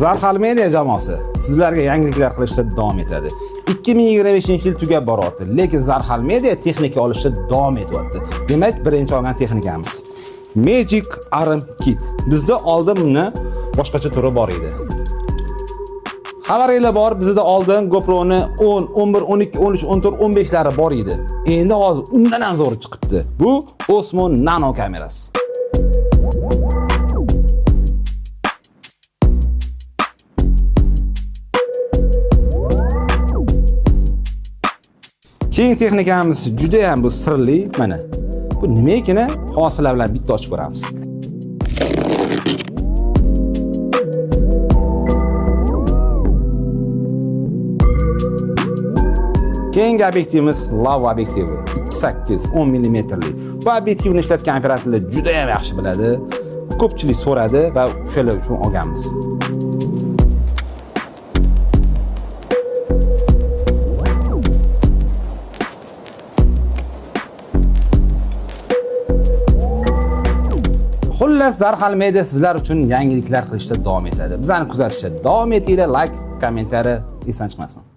Zarhal Media jamoasi sizlarga yangiliklar qilishda davom etadi. 2025-yil tugab boryapti, lekin Zarhal Media texnika olishda davom etyapti. Demak, birinchi olgan texnikamiz Magic Arm Kit. Bizda oldin buni boshqacha turi bor edi. Xabaringlar bor, bizda oldin GoPro'ni 10, 11, 12, 13, 14, 15lari bor edi. Endi hozir undan ham zo'ri chiqibdi. Bu Osmo Nano kamerasi. Keyin texnikamiz juda ham bu sirli, mana. Bu nima ekani hosilar bilan bitta ochib ko'ramiz. Keyingi obyektivimiz Lav obyektivi 2.8 10 mm li. Bu obyektivni ishlatgan operatorlar juda ham yaxshi biladi. Ko'pchilik so'radi va o'shalar uchun olganmiz. Xullas, Zarhal Media sizlar uchun yangiliklar qilishda davom etadi. Bizani kuzatishda davom etinglar, like, kommentariy esdan chiqmasin.